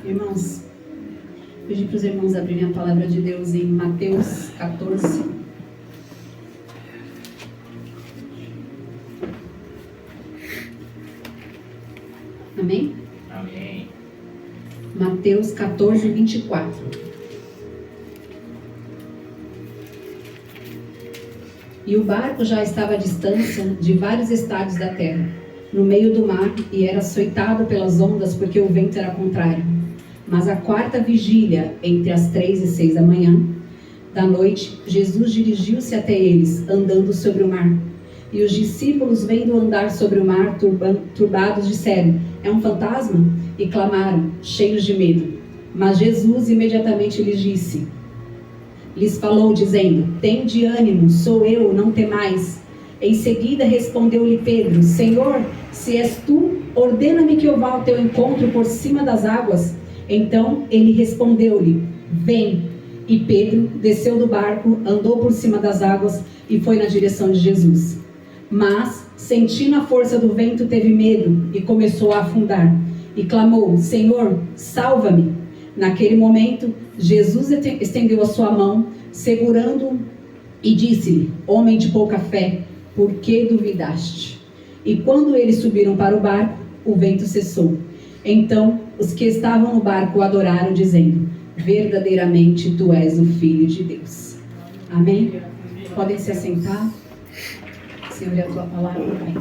Irmãos, pedi para os irmãos abrirem a palavra de Deus em Mateus 14. Amém? Amém. Mateus 14, 24. E o barco já estava à distância de vários estádios da terra, no meio do mar, e era açoitado pelas ondas porque o vento era contrário. Mas à quarta vigília, entre as 3 e 6 da manhã da noite, Jesus dirigiu-se até eles, andando sobre o mar. E os discípulos, vendo andar sobre o mar turbados, disseram: é um fantasma? E clamaram, cheios de medo. Mas Jesus imediatamente lhes falou, dizendo: tende ânimo, sou eu, não temais. Em seguida respondeu-lhe Pedro: Senhor, se és tu, ordena-me que eu vá ao teu encontro por cima das águas. Então ele respondeu-lhe: vem. E Pedro desceu do barco, andou por cima das águas e foi na direção de Jesus. Mas, sentindo a força do vento, teve medo e começou a afundar. E clamou: Senhor, salva-me. Naquele momento, Jesus estendeu a sua mão, segurando-o, e disse-lhe: homem de pouca fé, por que duvidaste? E quando eles subiram para o barco, o vento cessou. Então, os que estavam no barco o adoraram, dizendo: verdadeiramente tu és o Filho de Deus. Amém? Podem se assentar. Senhor, é a tua palavra, Pai.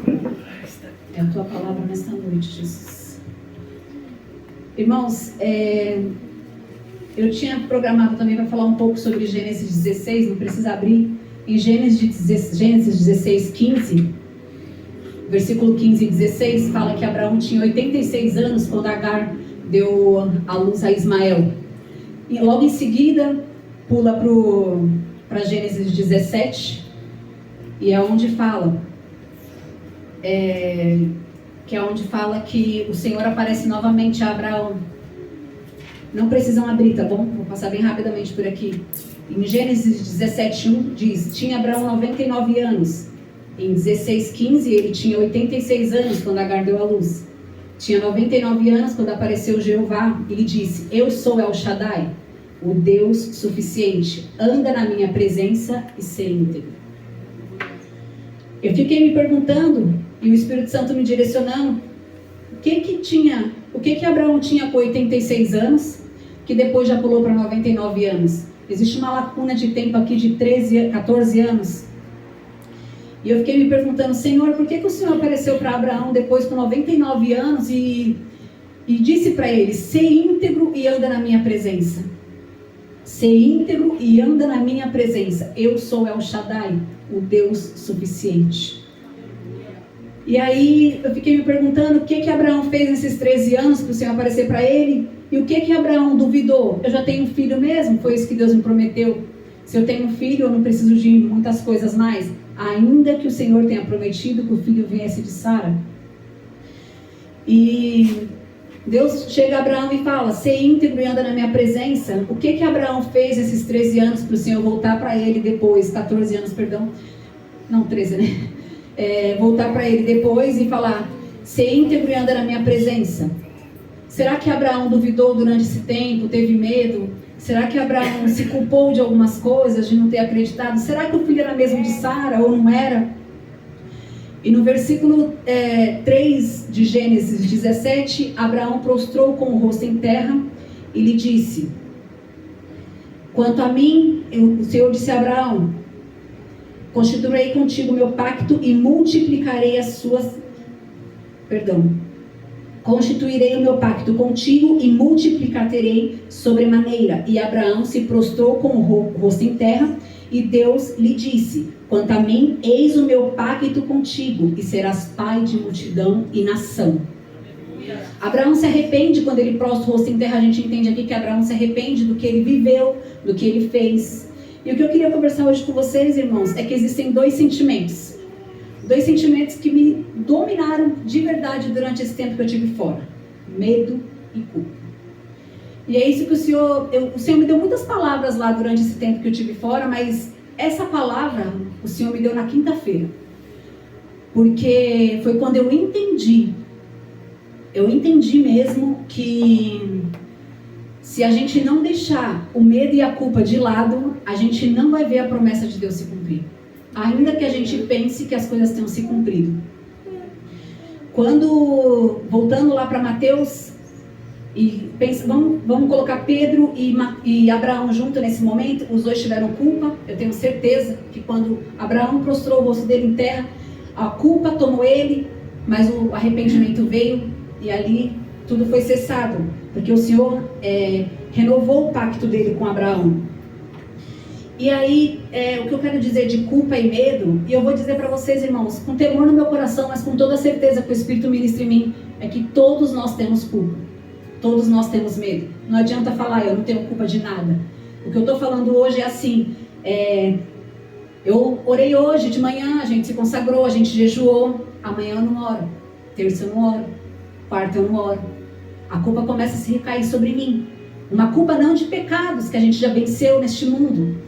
É a tua palavra nesta noite, Jesus. Irmãos, eu tinha programado também para falar um pouco sobre Gênesis 16, não precisa abrir. Em Gênesis 16, 15, versículo 15 e 16, fala que Abraão tinha 86 anos quando Agar deu à luz a Ismael. E logo em seguida, pula para Gênesis 17, e é onde fala, que o Senhor aparece novamente a Abraão. Não precisam abrir, tá bom? Vou passar bem rapidamente por aqui. Em Gênesis 17:1 diz: tinha Abraão 99 anos. Em 16:15 ele tinha 86 anos quando Agar deu à luz. Tinha 99 anos quando apareceu Jeová e lhe disse: eu sou El Shaddai, o Deus suficiente, anda na minha presença e ser íntegro. Eu fiquei me perguntando, e o Espírito Santo me direcionando, o que Abraão tinha com 86 anos, que depois já pulou para 99 anos. Existe uma lacuna de tempo aqui de 14 anos. E eu fiquei me perguntando: Senhor, por que o Senhor apareceu para Abraão depois com 99 anos e disse para ele: ser íntegro e anda na minha presença. Ser íntegro e anda na minha presença. Eu sou El Shaddai, o Deus suficiente. E aí eu fiquei me perguntando o que Abraão fez nesses 13 anos para o Senhor aparecer para ele. E o que Abraão duvidou? Eu já tenho um filho mesmo, foi isso que Deus me prometeu. Se eu tenho um filho, eu não preciso de muitas coisas mais. Ainda que o Senhor tenha prometido que o filho viesse de Sara. E Deus chega a Abraão e fala: ser íntegro e anda na minha presença. O que Abraão fez esses 13 anos para o Senhor voltar para ele depois, 14 anos, perdão. Não, 13, né? Voltar para ele depois e falar: ser íntegro e anda na minha presença. Será que Abraão duvidou durante esse tempo, teve medo? Será que Abraão se culpou de algumas coisas, de não ter acreditado? Será que o filho era mesmo de Sara ou não era? E no versículo 3 de Gênesis 17, Abraão prostrou com o rosto em terra e lhe disse: quanto a mim, o Senhor disse a Abraão: constituirei contigo meu pacto e multiplicarei constituirei o meu pacto contigo e multiplicarei sobremaneira. E Abraão se prostrou com o rosto em terra, e Deus lhe disse: quanto a mim, eis o meu pacto contigo, e serás pai de multidão e nação. Abraão se arrepende quando ele prostra o rosto em terra. A gente entende aqui que Abraão se arrepende do que ele viveu, do que ele fez. E o que eu queria conversar hoje com vocês, irmãos, é que existem dois sentimentos que me dominaram de verdade durante esse tempo que eu tive fora: medo e culpa. E é isso que o Senhor me deu muitas palavras lá durante esse tempo que eu tive fora, mas essa palavra o Senhor me deu na quinta-feira, porque foi quando eu entendi eu entendi mesmo que se a gente não deixar o medo e a culpa de lado, a gente não vai ver a promessa de Deus se cumprir. Ainda que a gente pense que as coisas tenham se cumprido. Quando, voltando lá para Mateus, e pensa, vamos colocar Pedro e Abraão junto nesse momento, os dois tiveram culpa. Eu tenho certeza que quando Abraão prostrou o rosto dele em terra, a culpa tomou ele, mas o arrependimento veio e ali tudo foi cessado, porque o Senhor renovou o pacto dele com Abraão. E aí, o que eu quero dizer de culpa e medo, e eu vou dizer para vocês, irmãos, com temor no meu coração, mas com toda certeza que o Espírito ministra em mim, é que todos nós temos culpa. Todos nós temos medo. Não adianta falar, eu não tenho culpa de nada. O que eu estou falando hoje é assim, eu orei hoje de manhã, a gente se consagrou, a gente jejuou, amanhã eu não oro, terça eu não oro, quarta eu não oro. A culpa começa a se recair sobre mim. Uma culpa não de pecados que a gente já venceu neste mundo,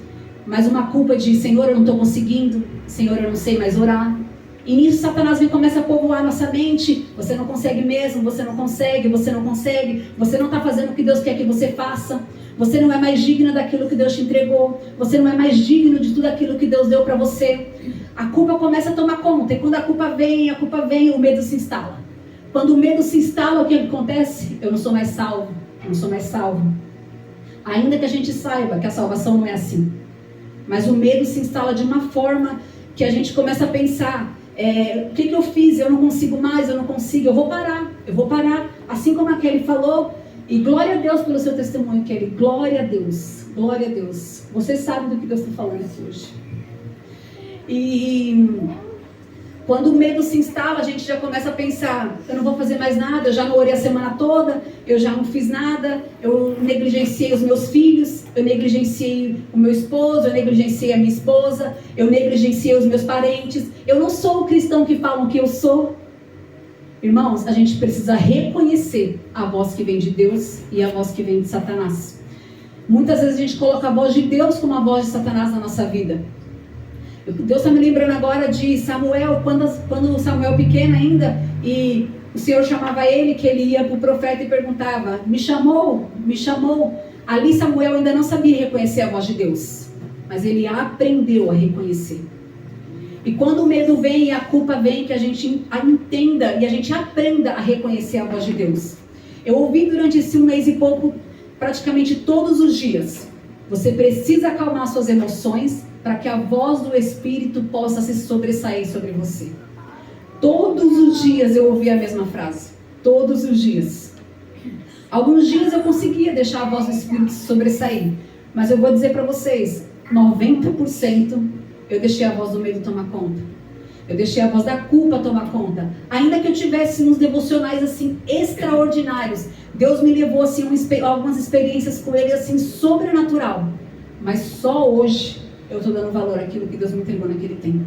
mas uma culpa de, Senhor, eu não estou conseguindo, Senhor, eu não sei mais orar. E nisso Satanás vem e começa a povoar nossa mente. Você não consegue mesmo, você não consegue, você não consegue, você não está fazendo o que Deus quer que você faça, você não é mais digna daquilo que Deus te entregou, você não é mais digno de tudo aquilo que Deus deu para você. A culpa começa a tomar conta, e quando a culpa vem, o medo se instala. Quando o medo se instala, o que acontece? Eu não sou mais salvo, eu não sou mais salvo. Ainda que a gente saiba que a salvação não é assim. Mas o medo se instala de uma forma que a gente começa a pensar, o que eu fiz? Eu não consigo mais, eu não consigo, eu vou parar. Assim como a Kelly falou, e glória a Deus pelo seu testemunho, Kelly, glória a Deus, glória a Deus. Você sabe do que Deus está falando aqui hoje. E quando o medo se instala, a gente já começa a pensar, eu não vou fazer mais nada, eu já não orei a semana toda, eu já não fiz nada, eu negligenciei os meus filhos, eu negligenciei o meu esposo, eu negligenciei a minha esposa, eu negligenciei os meus parentes, eu não sou o cristão que falam que eu sou. Irmãos, a gente precisa reconhecer a voz que vem de Deus e a voz que vem de Satanás. Muitas vezes a gente coloca a voz de Deus como a voz de Satanás na nossa vida. Deus está me lembrando agora de Samuel, quando Samuel pequeno ainda, e o Senhor chamava ele, que ele ia para o profeta e perguntava, me chamou. Ali Samuel ainda não sabia reconhecer a voz de Deus, mas ele aprendeu a reconhecer. E quando o medo vem e a culpa vem, que a gente entenda e a gente aprenda a reconhecer a voz de Deus. Eu ouvi durante esse 1 mês e pouco, praticamente todos os dias, você precisa acalmar suas emoções, para que a voz do Espírito possa se sobressair sobre você. Todos os dias eu ouvi a mesma frase. Todos os dias. Alguns dias eu conseguia deixar a voz do Espírito se sobressair. Mas eu vou dizer para vocês, 90% eu deixei a voz do medo tomar conta. Eu deixei a voz da culpa tomar conta. Ainda que eu tivesse uns devocionais assim extraordinários, Deus me levou assim algumas experiências com Ele assim sobrenatural. Mas só hoje eu estou dando valor àquilo que Deus me entregou naquele tempo.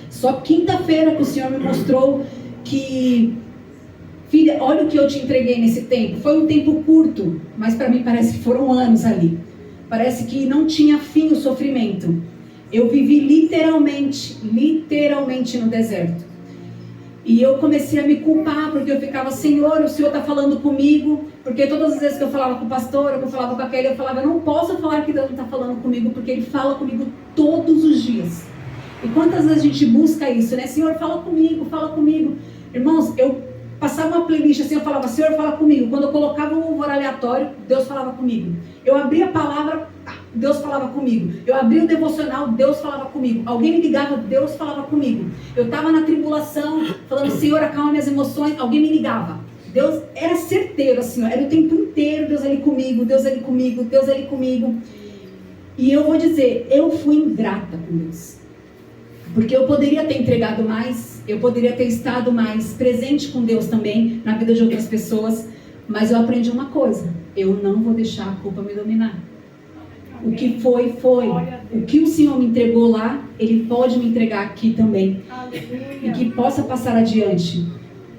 Só quinta-feira que o Senhor me mostrou que, filha, olha o que eu te entreguei nesse tempo. Foi um tempo curto, mas para mim parece que foram anos ali. Parece que não tinha fim o sofrimento. Eu vivi literalmente no deserto. E eu comecei a me culpar, porque eu ficava, Senhor, o Senhor está falando comigo. Porque todas as vezes que eu falava com o pastor, que eu falava com aquele, eu falava, eu não posso falar que Deus não está falando comigo, porque Ele fala comigo todos os dias. E quantas vezes a gente busca isso, né? Senhor, fala comigo, fala comigo. Irmãos, eu passava uma playlist assim, eu falava, Senhor, fala comigo. Quando eu colocava um louvor aleatório, Deus falava comigo. Eu abria a palavra, Deus falava comigo. Eu abria o devocional, Deus falava comigo. Alguém me ligava, Deus falava comigo. Eu estava na tribulação, falando, Senhor, acalma minhas emoções. Alguém me ligava. Deus era certeiro, assim, era o tempo inteiro, Deus ali comigo, Deus ali comigo, Deus ali comigo. E eu vou dizer, eu fui ingrata com Deus. Porque eu poderia ter entregado mais, eu poderia ter estado mais presente com Deus também, na vida de outras pessoas. Mas eu aprendi uma coisa, eu não vou deixar a culpa me dominar. O que foi, foi. O que o Senhor me entregou lá, Ele pode me entregar aqui também. E que possa passar adiante.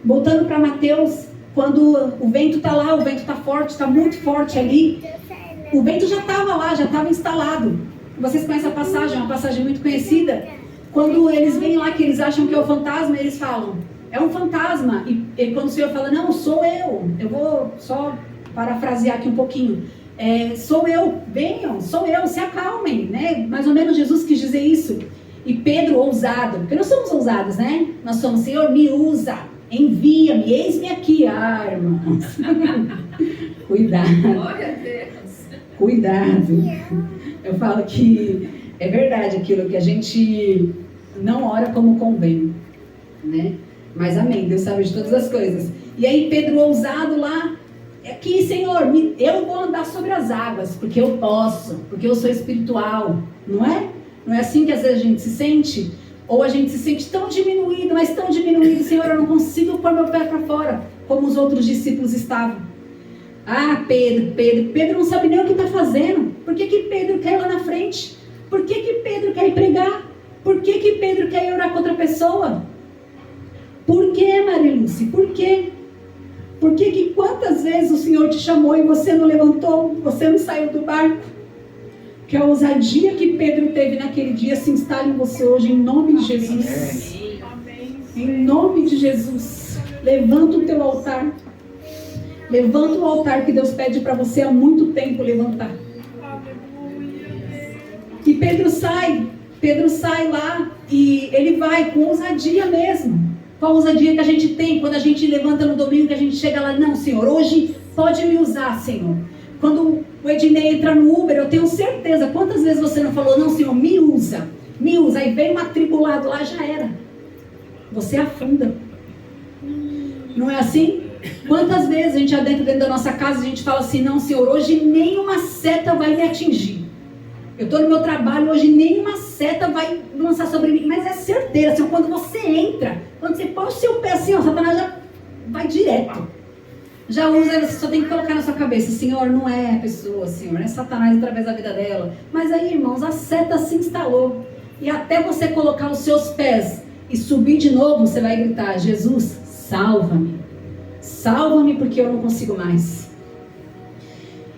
Voltando para Mateus, quando o vento está lá, o vento está forte, está muito forte ali. O vento já estava lá, já estava instalado. Vocês conhecem a passagem, é uma passagem muito conhecida. Quando eles vêm lá, que eles acham que é o fantasma, eles falam, é um fantasma. E quando o Senhor fala, não, sou eu vou só parafrasear aqui um pouquinho. Sou eu, venham, sou eu, se acalmem, né? Mais ou menos Jesus quis dizer isso. E Pedro, ousado, porque nós somos ousados, né? Nós somos, Senhor, me usa, envia-me, eis-me aqui. Irmãos. Cuidado. Glória a Deus. Cuidado. Eu falo que é verdade aquilo que a gente não ora como convém, né? Mas amém, Deus sabe de todas as coisas. E aí Pedro, ousado lá, aqui, Senhor, eu vou andar sobre as águas, porque eu posso, porque eu sou espiritual, não é? Não é assim que às vezes a gente se sente? Ou a gente se sente tão diminuído, mas tão diminuído, Senhor, eu não consigo pôr meu pé para fora, como os outros discípulos estavam. Pedro não sabe nem o que está fazendo. Por que Pedro quer ir lá na frente? Por que Pedro quer ir pregar? Por que Pedro quer ir orar com outra pessoa? Por que, Marilúcia? Por quê? Por que quantas vezes o Senhor te chamou e você não levantou, você não saiu do barco? Que a ousadia que Pedro teve naquele dia se instale em você hoje, em nome de Jesus. Amém. Em nome de Jesus. Levanta o teu altar. Levanta o altar que Deus pede para você há muito tempo levantar. E Pedro sai lá e ele vai com ousadia mesmo. Com a ousadia que a gente tem quando a gente levanta no domingo, que a gente chega lá, não, Senhor, hoje pode me usar, Senhor. Quando o Ednei entra no Uber, eu tenho certeza, quantas vezes você não falou, não, Senhor, me usa, aí vem um atribulado lá, já era. Você afunda. Não é assim? Quantas vezes a gente adentra dentro da nossa casa e a gente fala assim, não, Senhor, hoje nenhuma seta vai me atingir. Eu estou no meu trabalho, hoje nenhuma seta vai lançar sobre mim. Mas é certeza, assim, quando você entra, quando você põe o seu pé assim, ó, Satanás já vai direto. Já usa, você só tem que colocar na sua cabeça, Senhor, não é a pessoa, Senhor, é Satanás através da vida dela. Mas aí, irmãos, a seta se instalou. E até você colocar os seus pés e subir de novo, você vai gritar, Jesus, salva-me. Salva-me porque eu não consigo mais.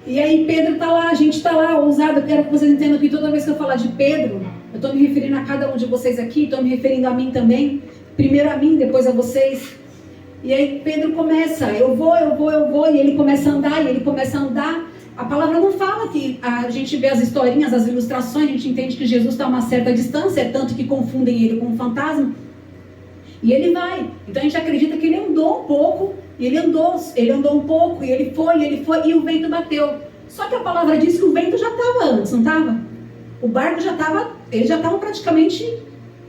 E aí Pedro está lá, a gente está lá, ousado. Eu quero que vocês entendam que toda vez que eu falar de Pedro, eu estou me referindo a cada um de vocês aqui, estou me referindo a mim também. Primeiro a mim, depois a vocês. E aí Pedro começa, eu vou, e ele começa a andar, A palavra não fala que a gente vê as historinhas, as ilustrações, a gente entende que Jesus está a uma certa distância, é tanto que confundem ele com um fantasma. E ele vai. Então a gente acredita que ele andou um pouco, e ele andou um pouco, e ele foi, e o vento bateu. Só que a palavra diz que o vento já estava antes, não estava? O barco já estava, eles já estavam praticamente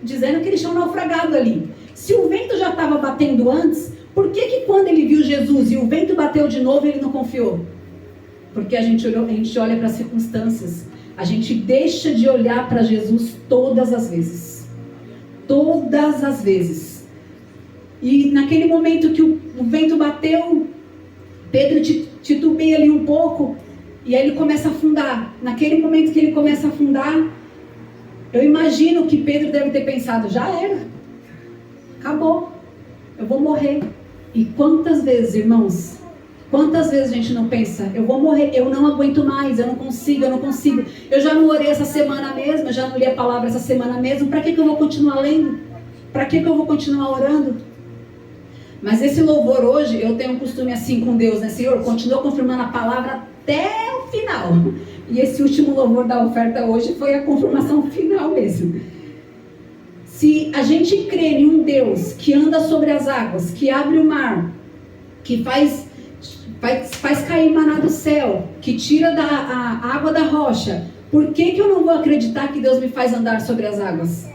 dizendo que eles tinham naufragado ali. Se o vento já estava batendo antes, por que quando ele viu Jesus e o vento bateu de novo, ele não confiou? Porque a gente olha para as circunstâncias. A gente deixa de olhar para Jesus todas as vezes. Todas as vezes. E naquele momento que o vento bateu, Pedro titubeia ali um pouco, e aí ele começa a afundar. Naquele momento que ele começa a afundar, eu imagino que Pedro deve ter pensado, já era. Acabou. Eu vou morrer. E quantas vezes, irmãos, quantas vezes a gente não pensa, eu vou morrer, eu não aguento mais, eu não consigo. Eu já não orei essa semana mesmo, eu já não li a palavra essa semana mesmo, para que eu vou continuar lendo? Para que eu vou continuar orando? Mas esse louvor hoje, eu tenho um costume assim com Deus, né? Senhor, continua confirmando a palavra até o final. E esse último louvor da oferta hoje foi a confirmação final mesmo. Se a gente crê em um Deus que anda sobre as águas, que abre o mar, que faz cair maná do céu, que tira a água da rocha, por que eu não vou acreditar que Deus me faz andar sobre as águas?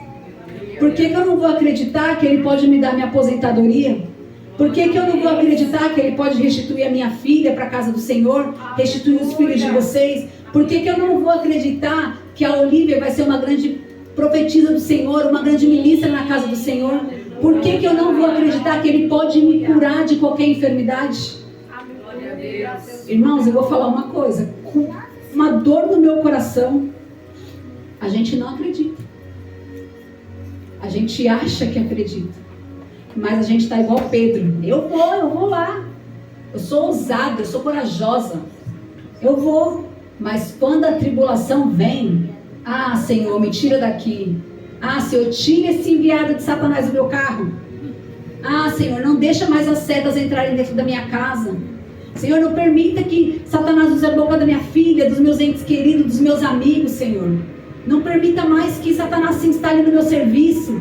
Por que eu não vou acreditar que Ele pode me dar minha aposentadoria? Por que eu não vou acreditar que Ele pode restituir a minha filha para a casa do Senhor? Restituir os filhos de vocês? Por que eu não vou acreditar que a Olívia vai ser uma grande profetisa do Senhor, uma grande ministra na casa do Senhor? Por que eu não vou acreditar que Ele pode me curar de qualquer enfermidade? Irmãos, eu vou falar uma coisa, com uma dor no meu coração, a gente não acredita. A gente acha que acredita, mas a gente está igual Pedro. Eu vou lá, eu sou ousada, eu sou corajosa, eu vou, mas quando a tribulação vem, Senhor, me tira daqui. Senhor, tira esse enviado de Satanás do meu carro. Ah, Senhor, não deixa mais as setas entrarem dentro da minha casa. Senhor, não permita que Satanás use a boca da minha filha, dos meus entes queridos, dos meus amigos, Senhor. Não permita mais que Satanás se instale no meu serviço.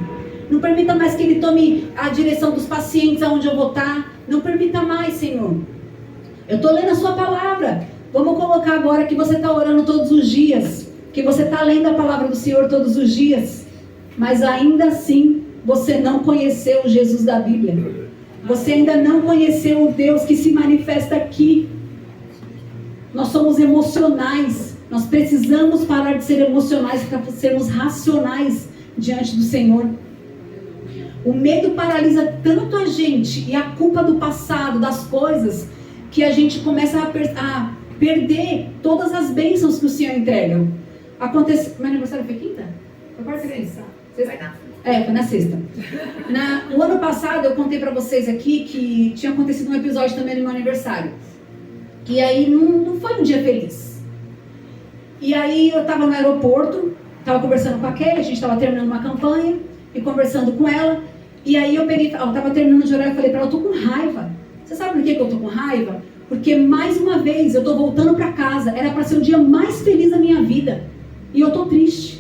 Não permita mais que ele tome a direção dos pacientes aonde eu vou estar. Não permita mais, Senhor. Eu estou lendo a sua palavra. Vamos colocar agora que você está orando todos os dias. Que você está lendo a palavra do Senhor todos os dias. Mas ainda assim, você não conheceu o Jesus da Bíblia. Você ainda não conheceu o Deus que se manifesta aqui. Nós somos emocionais. Nós precisamos parar de ser emocionais para sermos racionais diante do Senhor. O medo paralisa tanto a gente e a culpa do passado, das coisas, que a gente começa a perder todas as bênçãos que o Senhor entrega. Meu aniversário foi quinta? Foi quarta? Sexta. Foi na sexta. O ano passado eu contei pra vocês aqui que tinha acontecido um episódio também no meu aniversário. E aí não foi um dia feliz. E aí eu tava no aeroporto, tava conversando com a Kelly, a gente tava terminando uma campanha e conversando com ela. E aí eu peguei, ela tava terminando de orar e falei pra ela, eu tô com raiva. Você sabe por que eu tô com raiva? Porque mais uma vez eu tô voltando pra casa, era pra ser o dia mais feliz da minha vida. E eu tô triste.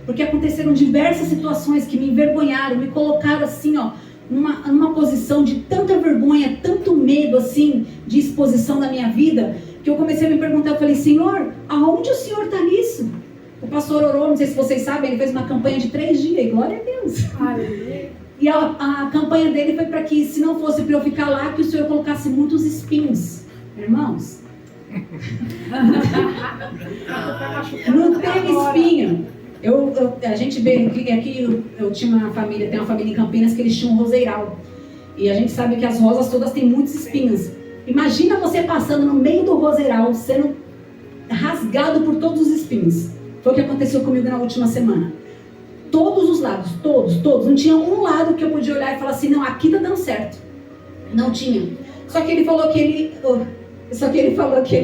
Porque aconteceram diversas situações que me envergonharam, me colocaram assim, ó, numa posição de tanta vergonha, tanto medo, assim, de exposição da minha vida, que eu comecei a me perguntar, eu falei, Senhor, aonde o Senhor está nisso? O pastor orou, não sei se vocês sabem, ele fez uma campanha de 3 dias, e glória a Deus. E a campanha dele foi para que, se não fosse para eu ficar lá, que o Senhor colocasse muitos espinhos. Irmãos, não teve espinho. A gente vê aqui, eu tinha uma família, tem uma família em Campinas que eles tinham um roseiral. E a gente sabe que as rosas todas têm muitos espinhos. Imagina você passando no meio do roseiral, sendo rasgado por todos os espinhos. Foi o que aconteceu comigo na última semana. Todos os lados, todos. Não tinha um lado que eu podia olhar e falar assim, não, aqui tá dando certo. Não tinha. Só que ele falou que ele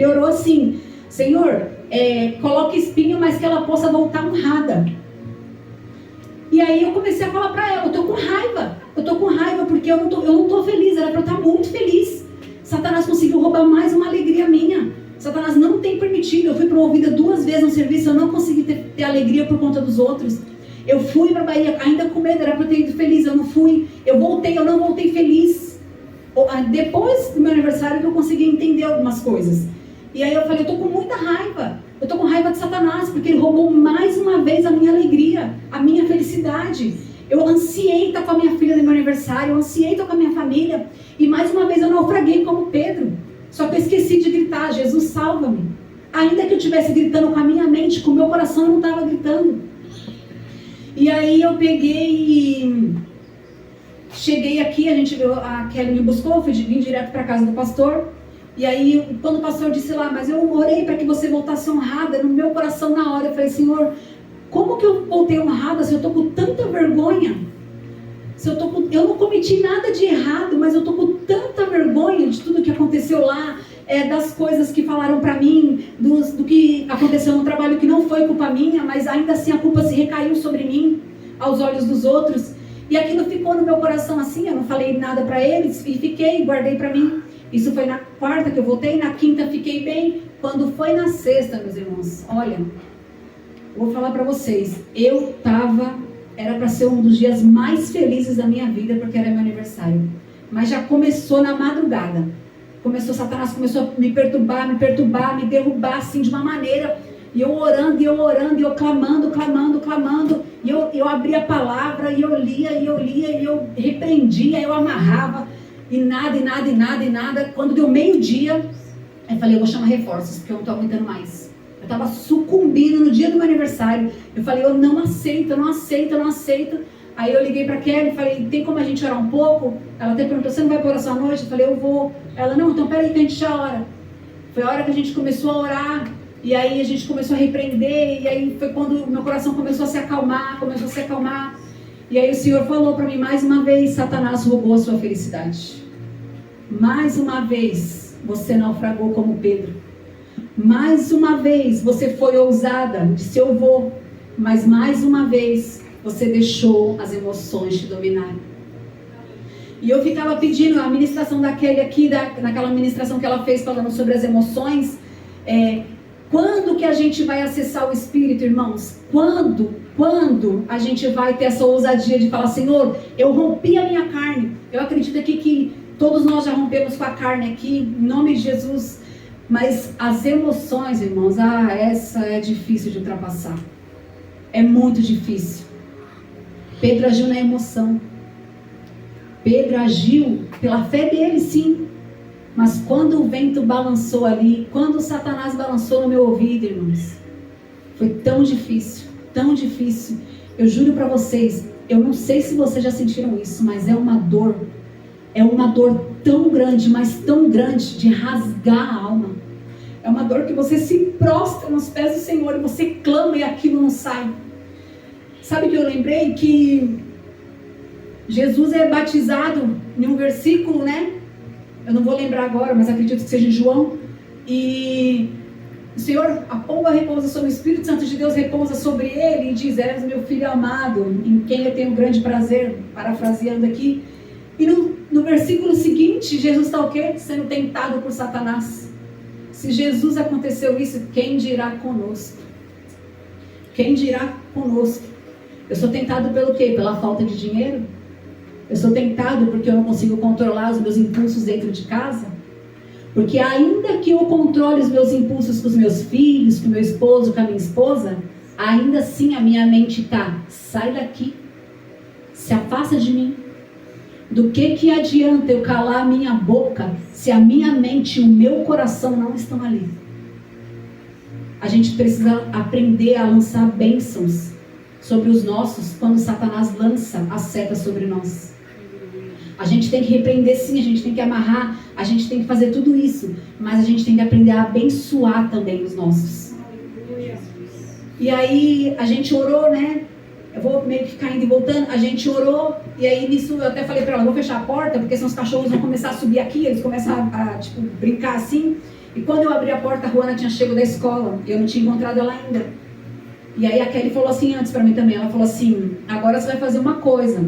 orou assim, Senhor, coloque espinho, mas que ela possa voltar honrada. E aí eu comecei a falar pra ela, eu tô com raiva porque eu não tô feliz, era pra eu estar muito feliz. Satanás conseguiu roubar mais uma alegria minha. Satanás não tem permitido. Eu fui promovida 2 vezes no serviço, eu não consegui ter alegria por conta dos outros. Eu fui pra Bahia ainda com medo, era pra eu ter ido feliz, eu não fui. Eu não voltei feliz. Depois do meu aniversário que eu consegui entender algumas coisas. E aí eu falei, eu tô com muita raiva. Eu tô com raiva de Satanás, porque ele roubou mais uma vez a minha alegria, a minha felicidade. Eu ansiei estar com a minha filha no meu aniversário, eu ansiei estar com a minha família. E mais uma vez eu naufraguei como Pedro. Só que eu esqueci de gritar, Jesus, salva-me. Ainda que eu estivesse gritando com a minha mente, com o meu coração eu não estava gritando. E aí eu peguei e cheguei aqui, a Kelly me buscou, vim direto para a casa do pastor. E aí, quando o pastor disse lá, mas eu orei para que você voltasse honrada, no meu coração na hora, eu falei, Senhor, como que eu voltei honrada se eu estou com tanta vergonha? Eu não cometi nada de errado, mas eu estou com tanta vergonha de tudo que aconteceu lá, das coisas que falaram para mim, do que aconteceu no trabalho que não foi culpa minha, mas ainda assim a culpa se recaiu sobre mim, aos olhos dos outros. E aquilo ficou no meu coração assim, eu não falei nada para eles e guardei para mim. Isso foi na quarta que eu voltei, na quinta fiquei bem. Quando foi na sexta, meus irmãos, olha, vou falar para vocês, era para ser um dos dias mais felizes da minha vida, porque era meu aniversário. Mas já começou na madrugada. Satanás começou a me perturbar, me derrubar assim de uma maneira. E eu orando, e eu clamando. E eu abria a palavra, e eu lia, e eu repreendia, eu amarrava. E nada. Quando deu meio-dia, eu falei, eu vou chamar reforços, porque eu não estou aguentando mais. Eu estava sucumbindo no dia do meu aniversário. Eu falei, eu não aceito. Aí eu liguei para a Kelly e falei, tem como a gente orar um pouco? Ela até perguntou, você não vai para oração à noite? Eu falei, eu vou. Ela, não, então peraí que a gente já ora. Foi a hora que a gente começou a orar. E aí a gente começou a repreender. E aí foi quando o meu coração começou a se acalmar. E aí o Senhor falou para mim, mais uma vez, Satanás roubou a sua felicidade. Mais uma vez, você naufragou como Pedro. Mais uma vez, você foi ousada, disse eu vou. Mas mais uma vez, você deixou as emoções te dominarem. E eu ficava pedindo a ministração da Kelly aqui, naquela ministração que ela fez falando sobre as emoções. Quando que a gente vai acessar o Espírito, irmãos? Quando a gente vai ter essa ousadia de falar, Senhor, eu rompi a minha carne. Eu acredito aqui que todos nós já rompemos com a carne aqui, em nome de Jesus. Mas as emoções, irmãos, essa é difícil de ultrapassar. É muito difícil. Pedro agiu na emoção. Pedro agiu pela fé dele, sim. Mas quando o vento balançou ali, quando Satanás balançou no meu ouvido, irmãos, foi tão difícil, tão difícil. Eu juro para vocês, eu não sei se vocês já sentiram isso, mas é uma dor tão grande, mas tão grande, de rasgar a alma. É uma dor que você se prostra nos pés do Senhor e você clama e aquilo não sai. Sabe que eu lembrei que Jesus é batizado em um versículo, né? Eu não vou lembrar agora, mas acredito que seja em João. E o Senhor, a pomba repousa sobre o Espírito Santo de Deus, repousa sobre ele e diz, és meu filho amado, em quem eu tenho grande prazer, parafraseando aqui. E no versículo seguinte, Jesus está o quê? Sendo tentado por Satanás. Se Jesus aconteceu isso, quem dirá conosco? Quem dirá conosco? Eu sou tentado pelo quê? Pela falta de dinheiro? Eu sou tentado porque eu não consigo controlar os meus impulsos dentro de casa? Porque ainda que eu controle os meus impulsos com os meus filhos, com o meu esposo, com a minha esposa, ainda assim a minha mente está, sai daqui, se afasta de mim. Do que adianta eu calar a minha boca se a minha mente e o meu coração não estão ali? A gente precisa aprender a lançar bênçãos sobre os nossos quando Satanás lança a seta sobre nós. A gente tem que repreender sim, a gente tem que amarrar, a gente tem que fazer tudo isso, mas a gente tem que aprender a abençoar também os nossos. E aí a gente orou, né? Eu vou meio que ficar indo e voltando. A gente orou, e aí nisso eu até falei pra ela, vou fechar a porta, porque senão os cachorros vão começar a subir aqui, eles começam a tipo, brincar assim. E quando eu abri a porta, a Ruana tinha chegado da escola, e eu não tinha encontrado ela ainda. E aí a Kelly falou assim antes pra mim também, ela falou assim, agora você vai fazer uma coisa.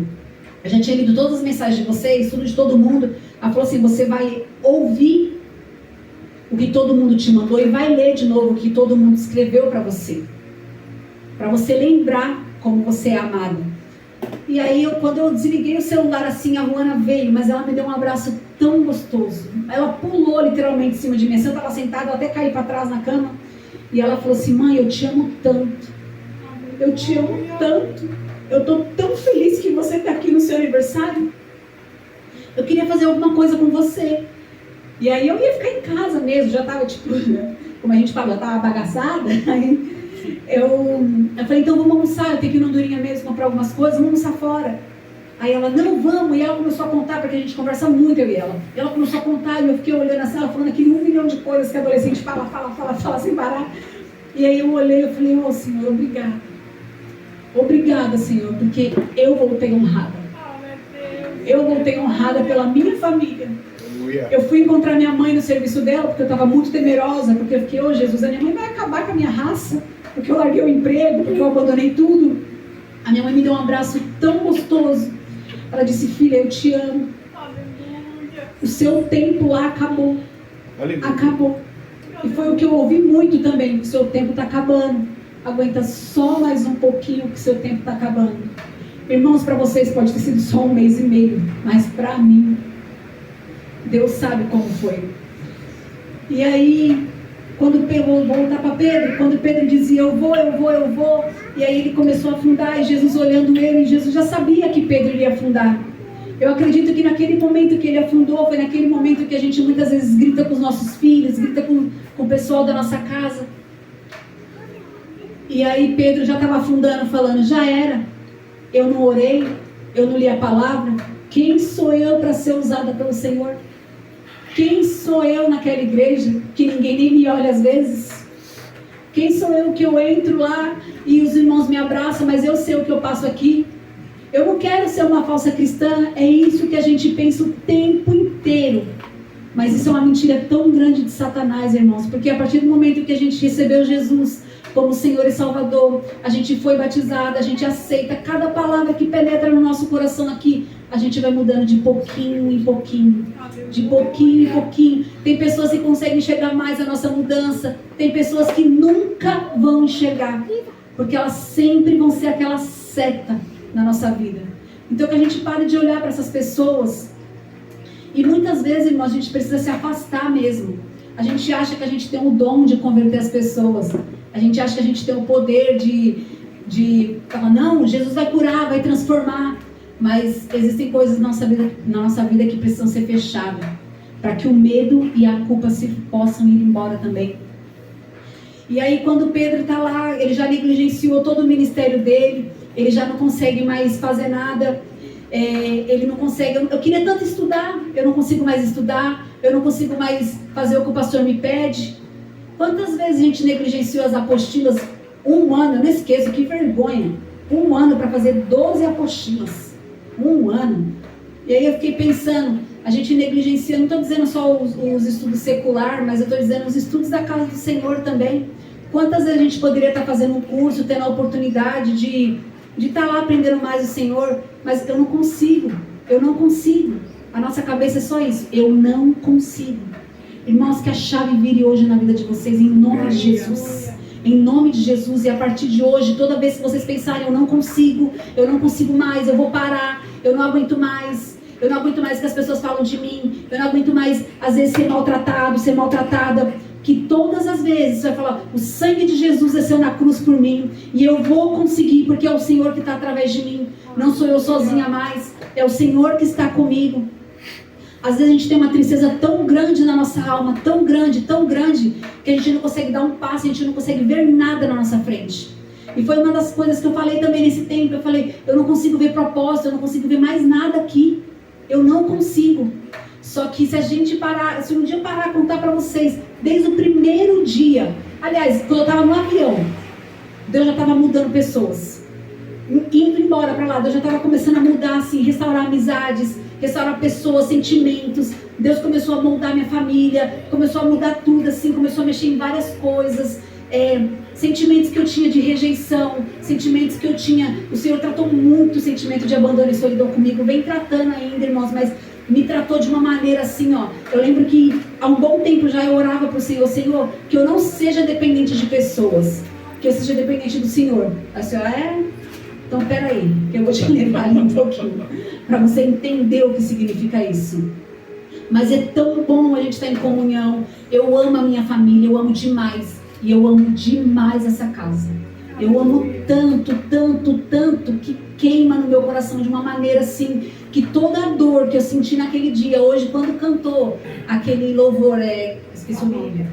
Eu já tinha lido todas as mensagens de vocês, tudo de todo mundo. Ela falou assim, você vai ouvir o que todo mundo te mandou e vai ler de novo o que todo mundo escreveu pra você. Pra você lembrar como você é amado. E aí, quando eu desliguei o celular assim, a Ruana veio, mas ela me deu um abraço tão gostoso. Ela pulou literalmente em cima de mim. Eu estava sentada, eu até caí para trás na cama. E ela falou assim, mãe, eu te amo tanto. Eu te amo tanto. Eu estou tão feliz que você está aqui no seu aniversário. Eu queria fazer alguma coisa com você. E aí eu ia ficar em casa mesmo, já estava tipo, como a gente fala, eu estava bagaçada. Aí eu falei, então vamos almoçar, eu tenho que ir no Andorinha mesmo comprar algumas coisas, vamos almoçar fora. Aí ela, não, vamos. E ela começou a contar, porque a gente conversa muito, eu e ela. E ela começou a contar, e eu fiquei olhando assim, ela falando aquele 1 milhão de coisas que adolescente fala sem parar. E aí eu olhei, eu falei, oh Senhor, obrigada. Obrigada, Senhor, porque eu voltei honrada. Eu voltei honrada pela minha família. Eu fui encontrar minha mãe no serviço dela, porque eu estava muito temerosa, porque eu fiquei, oh Jesus, a minha mãe vai acabar com a minha raça, porque eu larguei o emprego, porque eu abandonei tudo. A minha mãe me deu um abraço tão gostoso. Ela disse, filha, eu te amo. O seu tempo lá acabou. Acabou. E foi o que eu ouvi muito também, o seu tempo está acabando. Aguenta só mais um pouquinho, que o seu tempo está acabando. Irmãos, para vocês pode ter sido só 1 mês e meio, mas para mim, Deus sabe como foi. E aí, quando vou voltar para Pedro, quando Pedro dizia, eu vou, e aí ele começou a afundar, e Jesus olhando ele, e Jesus já sabia que Pedro iria afundar. Eu acredito que naquele momento que ele afundou, foi naquele momento que a gente muitas vezes grita com os nossos filhos, grita com o pessoal da nossa casa. E aí Pedro já estava afundando, falando, já era. Eu não orei, eu não li a palavra. Quem sou eu para ser usada pelo Senhor? Quem sou eu naquela igreja que ninguém nem me olha às vezes? Quem sou eu que eu entro lá e os irmãos me abraçam, mas eu sei o que eu passo aqui? Eu não quero ser uma falsa cristã, é isso que a gente pensa o tempo inteiro. Mas isso é uma mentira tão grande de Satanás, irmãos, porque a partir do momento que a gente recebeu Jesus como Senhor e Salvador, a gente foi batizada, a gente aceita cada palavra que penetra no nosso coração aqui, a gente vai mudando de pouquinho em pouquinho. De pouquinho em pouquinho. Tem pessoas que conseguem enxergar mais a nossa mudança. Tem pessoas que nunca vão enxergar. Porque elas sempre vão ser aquela seta na nossa vida. Então que a gente pare de olhar para essas pessoas. E muitas vezes, irmão, a gente precisa se afastar mesmo. A gente acha que a gente tem o dom de converter as pessoas. A gente acha que a gente tem o poder de falar, não, Jesus vai curar, vai transformar. Mas existem coisas na nossa vida que precisam ser fechadas. Para que o medo e a culpa possam ir embora também. E aí quando Pedro está lá, ele já negligenciou todo o ministério dele. Ele já não consegue mais fazer nada. Ele não consegue, eu queria tanto estudar, eu não consigo mais estudar, eu não consigo mais fazer o que o pastor me pede. Quantas vezes a gente negligenciou as apostilas? 1 ano, eu não esqueço, que vergonha, 1 ano para fazer 12 apostilas, 1 ano. E aí eu fiquei pensando, a gente negligencia, não estou dizendo só os estudos seculares, mas eu estou dizendo os estudos da casa do Senhor também. Quantas vezes a gente poderia estar fazendo um curso, tendo a oportunidade de estar lá aprendendo mais o Senhor, mas eu não consigo. A nossa cabeça é só isso, eu não consigo. Irmãos, que a chave vire hoje na vida de vocês, em nome de Jesus. Em nome de Jesus, e a partir de hoje, toda vez que vocês pensarem, eu não consigo mais, eu vou parar, eu não aguento mais que as pessoas falam de mim, eu não aguento mais, às vezes, ser maltratado, ser maltratada. Que todas as vezes você vai falar, o sangue de Jesus desceu na cruz por mim, e eu vou conseguir, porque é o Senhor que está através de mim, não sou eu sozinha mais, é o Senhor que está comigo. Às vezes a gente tem uma tristeza tão grande na nossa alma, tão grande, que a gente não consegue dar um passo, a gente não consegue ver nada na nossa frente. E foi uma das coisas que eu falei também nesse tempo, eu falei, eu não consigo ver propósito, eu não consigo ver mais nada aqui, eu não consigo. Só que se um dia eu parar a contar para vocês, desde o primeiro dia, aliás, quando eu estava no avião, Deus já estava mudando pessoas, indo embora para lá, Deus já estava começando a mudar, assim, restaurar amizades, restaurar pessoas, sentimentos. Deus começou a moldar minha família, começou a mudar tudo, assim, começou a mexer em várias coisas, sentimentos que eu tinha de rejeição, sentimentos que eu tinha, o Senhor tratou muito o sentimento de abandono e solidão comigo, vem tratando ainda, irmãos, mas me tratou de uma maneira assim, ó. Eu lembro que há um bom tempo já eu orava para o Senhor, Senhor, que eu não seja dependente de pessoas, que eu seja dependente do Senhor. A senhora então peraí, que eu vou te levar ali um pouquinho, para você entender o que significa isso. Mas é tão bom a gente estar em comunhão. Eu amo a minha família, eu amo demais. E eu amo demais essa casa. Eu amo tanto, que queima no meu coração de uma maneira assim, que toda a dor que eu senti naquele dia, hoje, quando cantou aquele louvor, esqueci o nome,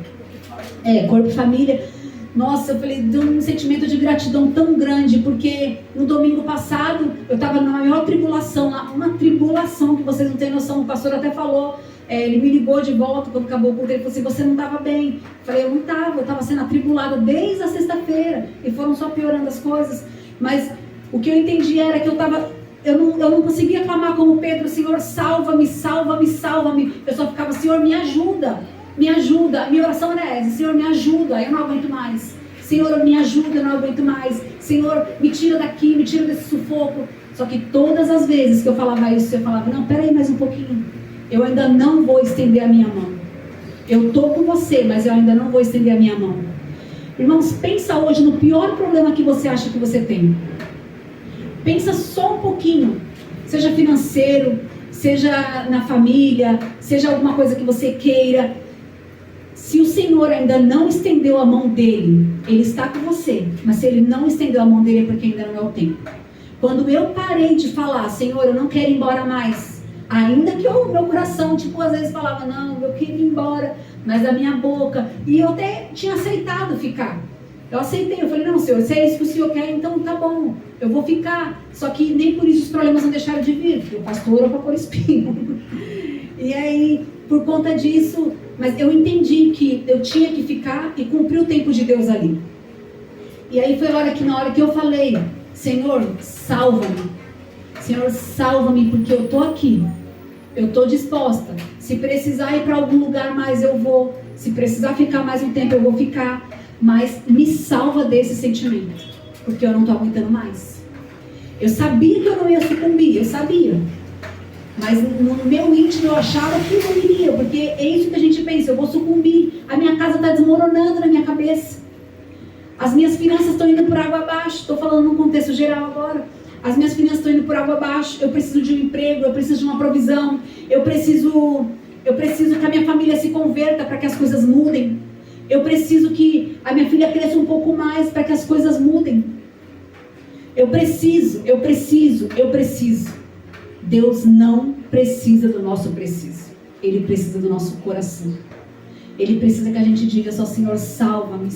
Corpo e Família, nossa, eu falei, deu um sentimento de gratidão tão grande, porque no domingo passado, eu estava na maior tribulação, uma tribulação que vocês não têm noção, o pastor até falou, ele me ligou de volta quando acabou o culto, ele falou assim, você não estava bem. Eu falei, eu não estava, eu estava sendo atribulada desde a sexta-feira, e foram só piorando as coisas, mas o que eu entendi era que eu não conseguia clamar como Pedro, Senhor, salva-me, salva-me, salva-me, eu só ficava, Senhor, me ajuda, a minha oração era essa, Senhor, me ajuda, eu não aguento mais, Senhor, me ajuda, eu não aguento mais, Senhor, me tira daqui, me tira desse sufoco. Só que todas as vezes que eu falava isso, eu falava, não, peraí mais um pouquinho, eu ainda não vou estender a minha mão. Eu estou com você, mas eu ainda não vou estender a minha mão. Irmãos, pensa hoje no pior problema que você acha que você tem. Pensa só um pouquinho. Seja financeiro, seja na família, seja alguma coisa que você queira. Se o Senhor ainda não estendeu a mão dele, ele está com você. Mas se ele não estendeu a mão dele é porque ainda não é o tempo. Quando eu parei de falar, Senhor, eu não quero ir embora mais. Ainda que meu coração, às vezes falava, não, eu queria ir embora, mas da minha boca, e eu até tinha aceitado ficar. Eu aceitei, eu falei, não, Senhor, se é isso que o Senhor quer, então tá bom, eu vou ficar. Só que nem por isso os problemas não deixaram de vir, porque o pastor era para pôr espinho. E aí, por conta disso, mas eu entendi que eu tinha que ficar e cumprir o tempo de Deus ali. E aí foi na hora que eu falei, Senhor, salva-me. Senhor, salva-me, porque eu estou aqui. Eu estou disposta. Se precisar ir para algum lugar mais, eu vou. Se precisar ficar mais um tempo, eu vou ficar. Mas me salva desse sentimento, porque eu não estou aguentando mais. Eu sabia que eu não ia sucumbir, eu sabia. Mas no meu íntimo eu achava que não iria, porque é isso que a gente pensa, eu vou sucumbir, a minha casa está desmoronando na minha cabeça. As minhas finanças estão indo por água abaixo, estou falando num contexto geral agora. As minhas finanças estão indo por água abaixo, eu preciso de um emprego, eu preciso de uma provisão, eu preciso que a minha família se converta para que as coisas mudem. Eu preciso que a minha filha cresça um pouco mais para que as coisas mudem. Eu preciso. Deus não precisa do nosso preciso. Ele precisa do nosso coração. Ele precisa que a gente diga só: Senhor, salva-me,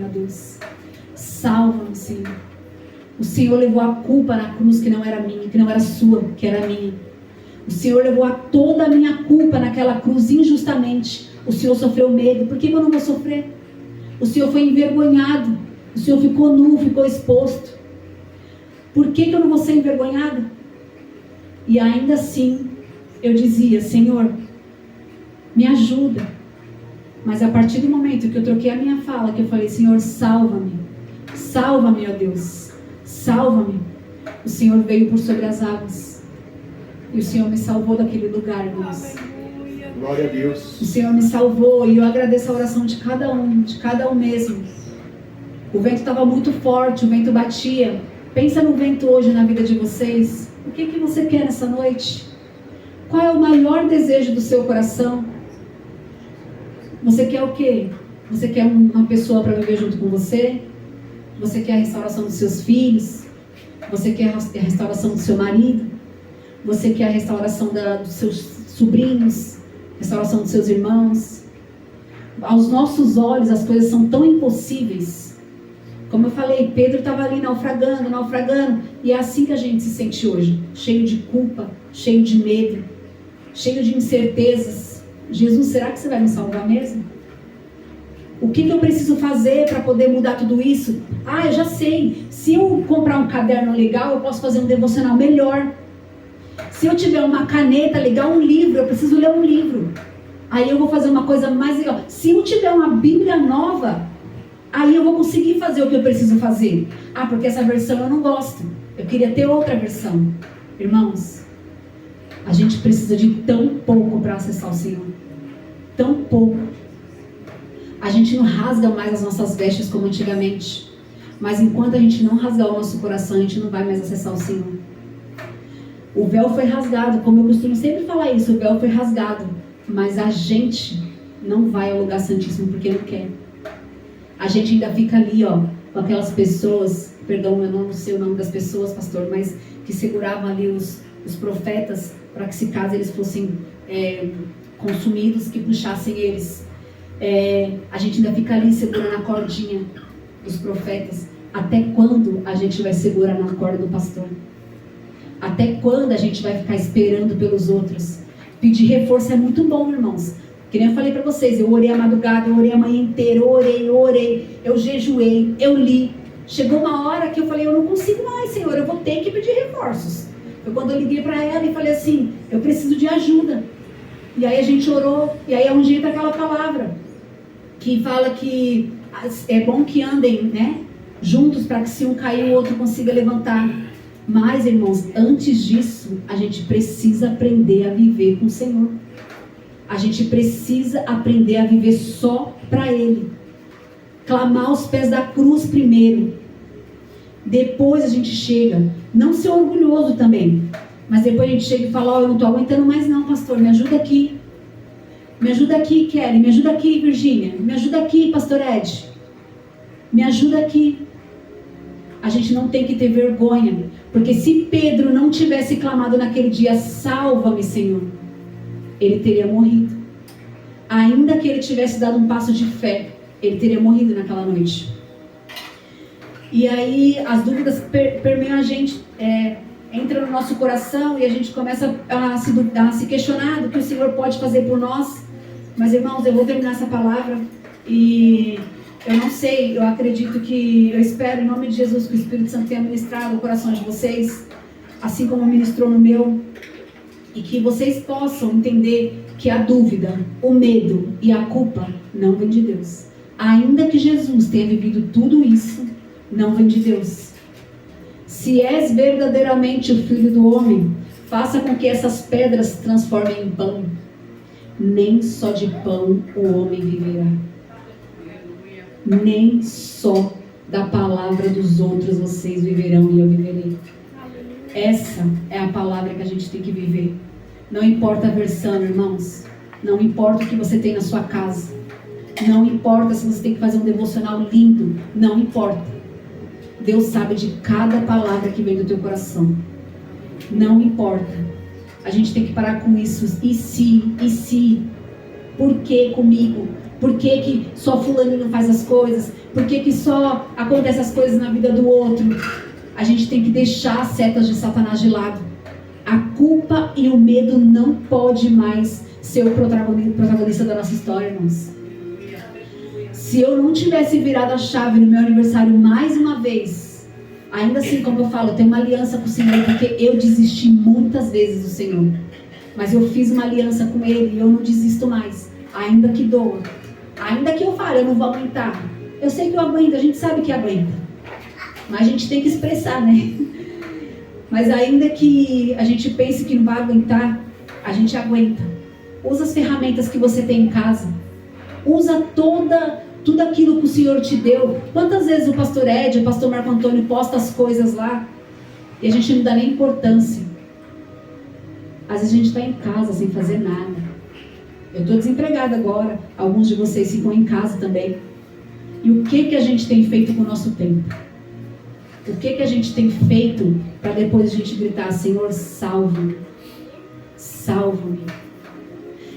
ó Deus. Salva-me, Senhor. O Senhor levou a culpa na cruz que não era minha, que não era sua, que era minha. O Senhor levou toda a minha culpa naquela cruz injustamente. O Senhor sofreu medo. Por que eu não vou sofrer? O Senhor foi envergonhado. O Senhor ficou nu, ficou exposto. Por que eu não vou ser envergonhada? E ainda assim, eu dizia: Senhor, me ajuda. Mas a partir do momento que eu troquei a minha fala, que eu falei: Senhor, salva-me. Salva-me, ó Deus. Salva-me. O Senhor veio por sobre as águas. E o Senhor me salvou daquele lugar, Deus. Glória a Deus. O Senhor me salvou e eu agradeço a oração de cada um mesmo. O vento estava muito forte, o vento batia. Pensa no vento hoje na vida de vocês. O que você quer nessa noite? Qual é o maior desejo do seu coração? Você quer o quê? Você quer uma pessoa para viver junto com você? Você quer a restauração dos seus filhos? Você quer a restauração do seu marido? Você quer a restauração dos seus sobrinhos? Restauração dos seus irmãos? Aos nossos olhos as coisas são tão impossíveis. Como eu falei, Pedro estava ali naufragando, e é assim que a gente se sente hoje, cheio de culpa, cheio de medo, cheio de incertezas. Jesus, será que você vai me salvar mesmo? O que eu preciso fazer para poder mudar tudo isso? Eu já sei, se eu comprar um caderno legal, eu posso fazer um devocional melhor. Se eu tiver uma caneta legal, um livro, eu preciso ler um livro. Aí eu vou fazer uma coisa mais legal. Se eu tiver uma Bíblia nova, aí eu vou conseguir fazer o que eu preciso fazer. Porque essa versão eu não gosto. Eu queria ter outra versão. Irmãos, a gente precisa de tão pouco para acessar o Senhor. Tão pouco. A gente não rasga mais as nossas vestes como antigamente. Mas enquanto a gente não rasgar o nosso coração, a gente não vai mais acessar o Senhor. O véu foi rasgado, como eu costumo sempre falar isso, o véu foi rasgado. Mas a gente não vai ao lugar santíssimo porque não quer. A gente ainda fica ali, com aquelas pessoas, perdão, eu não sei o nome das pessoas, pastor, mas que seguravam ali os profetas, para que se caso eles fossem consumidos, que puxassem eles. A gente ainda fica ali segurando a cordinha dos profetas. Até quando a gente vai segurar na corda do pastor? Até quando a gente vai ficar esperando pelos outros? Pedir reforço é muito bom, irmãos. Que nem eu falei para vocês, eu orei a madrugada, eu orei a manhã inteira, eu orei, eu jejuei, eu li. Chegou uma hora que eu falei: eu não consigo mais, Senhor, eu vou ter que pedir reforços. Foi quando eu liguei para ela e falei assim: eu preciso de ajuda. E aí a gente orou, e aí é onde entra aquela palavra que fala que é bom que andem, né, juntos, para que se um cair o outro consiga levantar. Mas, irmãos, antes disso, a gente precisa aprender a viver com o Senhor. A gente precisa aprender a viver só para Ele. Clamar aos pés da cruz primeiro. Depois a gente chega. Não ser orgulhoso também. Mas depois a gente chega e fala: eu não estou aguentando mais não, pastor. Me ajuda aqui. Me ajuda aqui, Kelly. Me ajuda aqui, Virgínia. Me ajuda aqui, pastor Ed. Me ajuda aqui. A gente não tem que ter vergonha. Porque se Pedro não tivesse clamado naquele dia: salva-me, Senhor, ele teria morrido. Ainda que ele tivesse dado um passo de fé, ele teria morrido naquela noite. E aí as dúvidas permeiam a gente, entra no nosso coração e a gente começa a se questionar do que o Senhor pode fazer por nós. Mas, irmãos, eu vou terminar essa palavra e eu não sei, eu acredito que, eu espero em nome de Jesus que o Espírito Santo tenha ministrado o coração de vocês, assim como ministrou no meu, e que vocês possam entender que a dúvida, o medo e a culpa não vem de Deus. Ainda que Jesus tenha vivido tudo isso, não vem de Deus. Se és verdadeiramente o Filho do Homem, Faça com que essas pedras se transformem em pão. Nem só de pão o homem viverá. Nem só da palavra dos outros vocês viverão e eu viverei. Essa é a palavra que a gente tem que viver. Não importa a versão, irmãos. Não importa o que você tem na sua casa. Não importa se você tem que fazer um devocional lindo. Não importa. Deus sabe de cada palavra que vem do teu coração. Não importa. A gente tem que parar com isso. E se? Por que comigo? Por que só fulaninho faz as coisas? Por que só acontecem as coisas na vida do outro? A gente tem que deixar as setas de Satanás de lado. A culpa e o medo não pode mais ser o protagonista da nossa história, irmãos. Se eu não tivesse virado a chave no meu aniversário mais uma vez, ainda assim, como eu falo, eu tenho uma aliança com o Senhor, porque eu desisti muitas vezes do Senhor. Mas eu fiz uma aliança com Ele e eu não desisto mais. Ainda que doa. Ainda que eu fale, eu não vou aguentar. Eu sei que eu aguento, a gente sabe que aguenta. Mas a gente tem que expressar, né? Mas ainda que a gente pense que não vai aguentar, a gente aguenta. Usa as ferramentas que você tem em casa. Usa tudo aquilo que o Senhor te deu. Quantas vezes o pastor Ed, o pastor Marco Antônio posta as coisas lá e a gente não dá nem importância. Às vezes a gente está em casa sem fazer nada. Eu estou desempregada agora. Alguns de vocês ficam em casa também. E o que a gente tem feito com o nosso tempo? O que a gente tem feito para depois a gente gritar: Senhor, salva-me. Salva-me.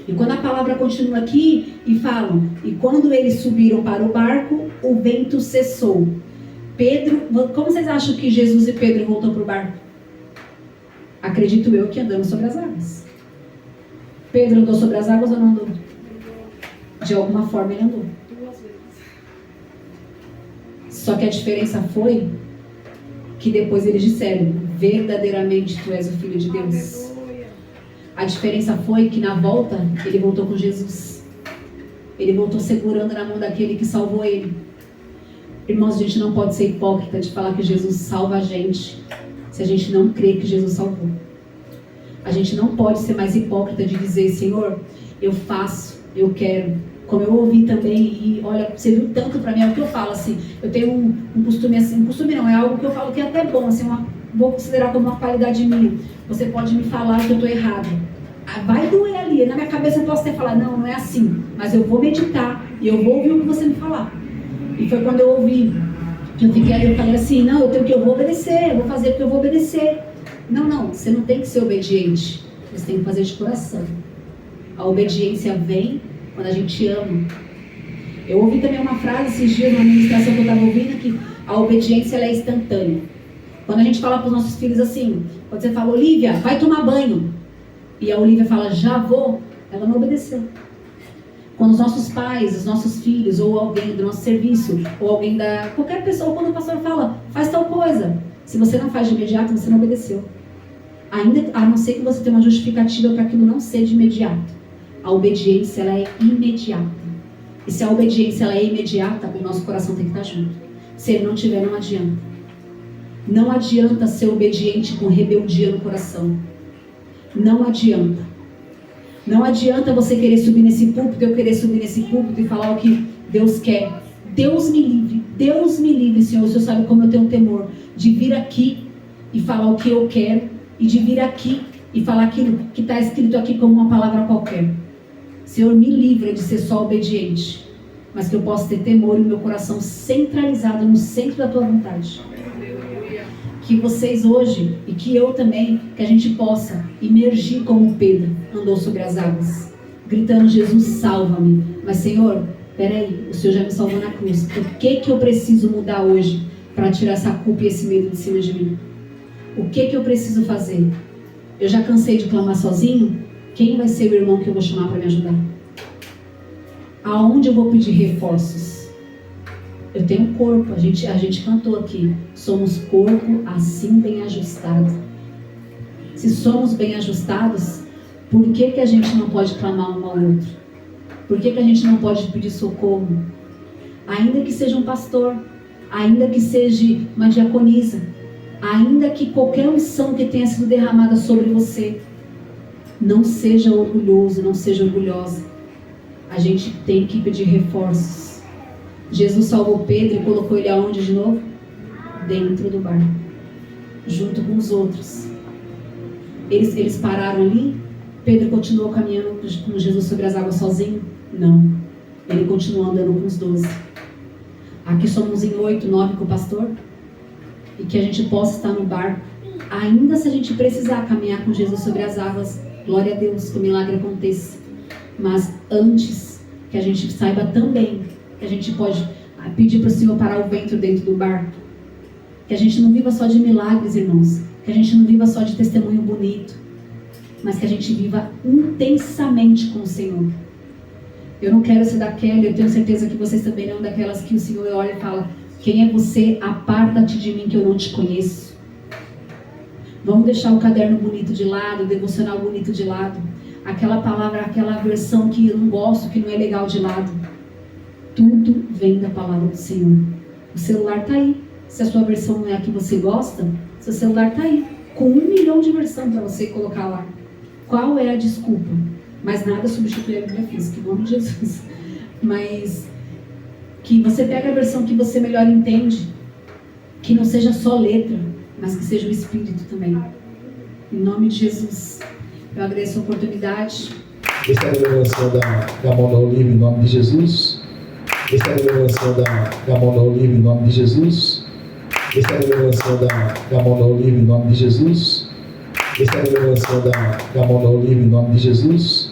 E quando a palavra continua aqui e falam: e quando eles subiram para o barco, o vento cessou. Pedro, como vocês acham que Jesus e Pedro voltam para o barco? Acredito eu que andando sobre as águas. Pedro andou sobre as águas ou não andou? De alguma forma ele andou. 2 vezes. Só que a diferença foi que depois eles disseram: verdadeiramente tu és o Filho de Deus. Aleluia. A diferença foi que na volta ele voltou com Jesus. Ele voltou segurando na mão daquele que salvou ele. Irmãos, a gente não pode ser hipócrita de falar que Jesus salva a gente se a gente não crê que Jesus salvou. A gente não pode ser mais hipócrita de dizer: Senhor, eu faço, eu quero. Como eu ouvi também, e olha, você viu tanto pra mim, é o que eu falo, assim, eu tenho um costume assim, um costume não, é algo que eu falo que é até bom, assim, vou considerar como uma qualidade minha. Você pode me falar que eu estou errada. Vai doer ali, na minha cabeça eu posso até falar: não é assim, mas eu vou meditar e eu vou ouvir o que você me falar. E foi quando eu ouvi, que eu falei assim: não, eu vou obedecer, eu vou fazer porque eu vou obedecer. Não, você não tem que ser obediente, você tem que fazer de coração. A obediência vem quando a gente ama. Eu ouvi também uma frase esses dias na ministração que eu estava ouvindo, que a obediência ela é instantânea. Quando a gente fala para os nossos filhos assim, quando você fala: Olivia, vai tomar banho, e a Olivia fala: já vou, ela não obedeceu. Quando os nossos pais, os nossos filhos, ou alguém do nosso serviço, ou alguém da qualquer pessoa, quando o pastor fala: faz tal coisa, se você não faz de imediato, você não obedeceu. Ainda, a não ser que você tenha uma justificativa para aquilo não ser de imediato. A obediência ela é imediata. E se a obediência ela é imediata, o nosso coração tem que estar junto. Se ele não tiver, não adianta. Não adianta ser obediente com rebeldia no coração. Não adianta. Não adianta você querer subir nesse púlpito, eu querer subir nesse púlpito e falar o que Deus quer. Deus me livre, Senhor. O Senhor sabe como eu tenho temor de vir aqui e falar o que eu quero, e de vir aqui e falar aquilo que está escrito aqui como uma palavra qualquer. Senhor, me livra de ser só obediente, mas que eu possa ter temor e o meu coração centralizado no centro da tua vontade. Que vocês hoje, e que eu também, que a gente possa imergir como Pedro andou sobre as águas, gritando: Jesus, salva-me. Mas Senhor, peraí, o Senhor já me salvou na cruz. O que eu preciso mudar hoje para tirar essa culpa e esse medo de cima de mim? O que eu preciso fazer? Eu já cansei de clamar sozinho? Quem vai ser o irmão que eu vou chamar para me ajudar? Aonde eu vou pedir reforços? Eu tenho um corpo, a gente cantou aqui. Somos corpo assim bem ajustado. Se somos bem ajustados, por que a gente não pode clamar um ao outro? Por que a gente não pode pedir socorro? Ainda que seja um pastor, ainda que seja uma diaconisa, Ainda que qualquer unção que tenha sido derramada sobre você, não seja orgulhoso, não seja orgulhosa. A gente tem que pedir reforços. Jesus salvou Pedro e colocou ele aonde de novo? Dentro do barco, junto com os outros. Eles pararam ali. Pedro continuou caminhando com Jesus sobre as águas sozinho? Não. Ele continuou andando com os 12. Aqui somos em 8, 9 com o pastor. E que a gente possa estar no barco. Ainda se a gente precisar caminhar com Jesus sobre as águas, glória a Deus, que o milagre aconteça. Mas antes, que a gente saiba também que a gente pode pedir para o Senhor parar o vento dentro do barco. Que a gente não viva só de milagres, irmãos. Que a gente não viva só de testemunho bonito. Mas que a gente viva intensamente com o Senhor. Eu não quero ser daquela, eu tenho certeza que vocês também não, daquelas que o Senhor olha e fala: quem é você? Aparta-te de mim que eu não te conheço. Vamos deixar o caderno bonito de lado, o devocional bonito de lado. Aquela palavra, aquela versão que eu não gosto, que não é legal de lado. Tudo vem da palavra do Senhor. O celular está aí. Se a sua versão não é a que você gosta, seu celular está aí. Com 1 milhão de versões para você colocar lá. Qual é a desculpa? Mas nada substitui a Bíblia física, em nome de Jesus. Mas que você pega a versão que você melhor entende. Que não seja só letra, mas que seja o Espírito também. Em nome de Jesus. Eu agradeço a oportunidade. Esta é a revelação da mão da oliva em nome de Jesus. Esta é a revelação da mão da oliva em nome de Jesus. Esta é a revelação da mão da oliva em nome de Jesus. Esta é a revelação da mão da oliva em nome de Jesus.